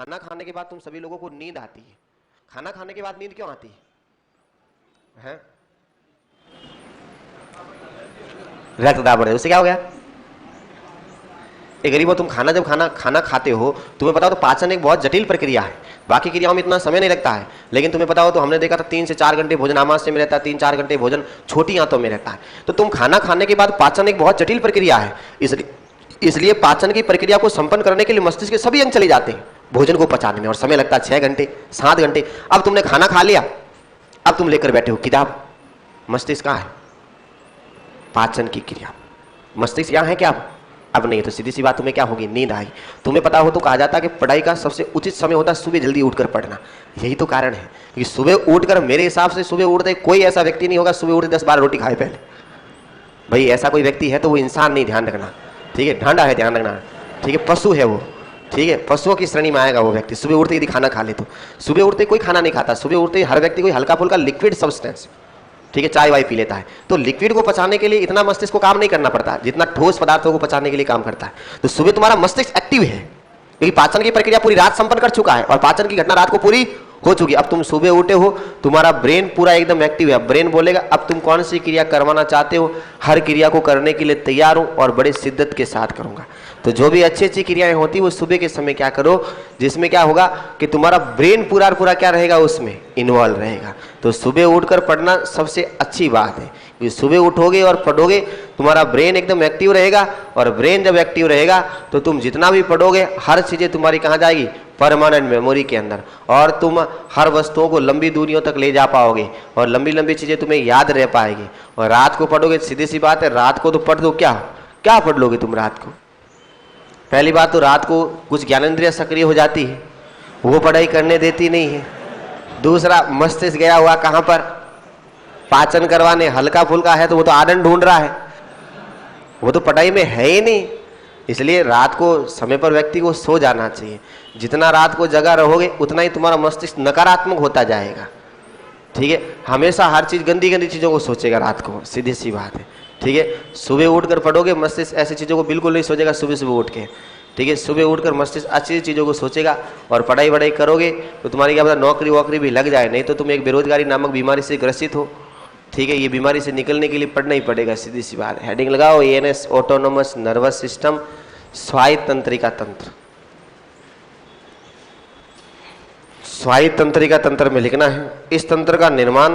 खाना खाने के बाद तुम सभी लोगों को नींद आती है। खाना खाने के बाद नींद क्यों आती है? रक्त दाब बढ़े, उससे क्या हो गया? एक गरीब हो तुम, जब खाना खाते हो, तुम्हें पता हो तो पाचन एक बहुत जटिल प्रक्रिया है। बाकी क्रियाओं में इतना समय नहीं लगता है, लेकिन तुम्हें पता हो तो हमने देखा था 3 से 4 घंटे भोजन आमाशय में रहता है, 3-4 घंटे भोजन छोटी आंतों में रहता है। तो तुम खाना खाने के बाद, पाचन एक बहुत जटिल प्रक्रिया है, इसलिए पाचन की प्रक्रिया को संपन्न करने के लिए मस्तिष्क के सभी अंग चले जाते हैं भोजन को पचाने में, और समय लगता है 6 घंटे 7 घंटे। अब तुमने खाना खा लिया, अब तुम लेकर बैठे हो किताब, मस्तिष्क कहाँ है? पाचन की क्रिया, मस्तिष्क यहाँ है क्या? अब नहीं। तो सीधी सी बात, तुम्हें क्या होगी? नींद आई। तुम्हें पता हो तो कहा जाता है कि पढ़ाई का सबसे उचित समय होता है सुबह जल्दी उठकर पढ़ना। यही तो कारण है कि सुबह उठकर, मेरे हिसाब से सुबह उठते कोई ऐसा व्यक्ति नहीं होगा सुबह उठते 10-12 रोटी खाए पहले। भाई ऐसा कोई व्यक्ति है तो वो इंसान नहीं, ध्यान रखना, ठीक है? ढांडा है, ध्यान रखना, ठीक है? पशु है वो, ठीक है? पशुओं की श्रेणी में आएगा वो व्यक्ति। सुबह उठते यदि खाना खा ले तो, सुबह उठते कोई खाना नहीं खाता, सुबह उठते हर व्यक्ति कोई हल्का फुल्का लिक्विड सब्सटेंस, ठीक है, चाय वाय पी लेता है। तो लिक्विड को पचाने के लिए इतना मस्तिष्क को काम नहीं करना पड़ता जितना ठोस पदार्थों को पचाने के लिए काम करता है। तो सुबह तुम्हारा मस्तिष्क एक्टिव है क्योंकि पाचन की प्रक्रिया पूरी रात संपन्न कर चुका है और पाचन की घटना रात को पूरी हो चुकी। अब तुम सुबह उठे हो, तुम्हारा ब्रेन पूरा एकदम एक्टिव है। ब्रेन बोलेगा अब तुम कौन सी क्रिया करवाना चाहते हो, हर क्रिया को करने के लिए तैयार हूं और बड़े शिद्दत के साथ करूंगा। तो जो भी अच्छी अच्छी क्रियाएं होती वो सुबह के समय क्या करो, जिसमें क्या होगा कि तुम्हारा ब्रेन पूरा पूरा क्या रहेगा, उसमें इन्वॉल्व रहेगा। तो सुबह उठकर पढ़ना सबसे अच्छी बात है, क्योंकि सुबह उठोगे और पढ़ोगे तुम्हारा ब्रेन एकदम एक्टिव रहेगा, और ब्रेन जब एक्टिव रहेगा तो तुम जितना भी पढ़ोगे हर चीज़ें तुम्हारी कहाँ जाएगी, परमानेंट मेमोरी के अंदर, और तुम हर वस्तुओं को लंबी दूरियों तक ले जा पाओगे और लंबी लंबी चीज़ें तुम्हें याद रह पाएगी। और रात को पढ़ोगे, सीधी सी बात है, रात को तो पढ़ दो, क्या क्या पढ़ लोगे तुम रात को? पहली बात तो रात को कुछ ज्ञानेंद्रिय सक्रिय हो जाती है, वो पढ़ाई करने देती नहीं है। दूसरा, मस्तिष्क गया हुआ कहाँ पर? पाचन करवाने। हल्का फुल्का है तो वो तो आनंद ढूंढ रहा है, वो तो पढ़ाई में है ही नहीं। इसलिए रात को समय पर व्यक्ति को सो जाना चाहिए। जितना रात को जगा रहोगे उतना ही तुम्हारा मस्तिष्क नकारात्मक होता जाएगा, ठीक है? हमेशा हर चीज़ गंदी गंदी चीज़ों को सोचेगा रात को, सीधी सी बात है, ठीक है? सुबह उठकर पढ़ोगे, मस्तिष्क ऐसी चीज़ों को बिल्कुल नहीं सोचेगा सुबह सुबह उठ के, ठीक है? सुबह उठकर मस्तिष्क अच्छी चीज़ों को सोचेगा और पढ़ाई वढ़ाई करोगे तो तुम्हारी क्या पता नौकरी वोकरी भी लग जाए, नहीं तो तुम एक बेरोजगारी नामक बीमारी से ग्रसित हो, ठीक है? ये बीमारी से निकलने के लिए पढ़ना ही पड़ेगा, सीधी सी बात है। हेडिंग लगाओ, ANS ऑटोनोमस नर्वस सिस्टम, स्वायत्त तंत्रिका तंत्र। स्वायत्त तंत्रिका तंत्र में लिखना है, इस तंत्र का निर्माण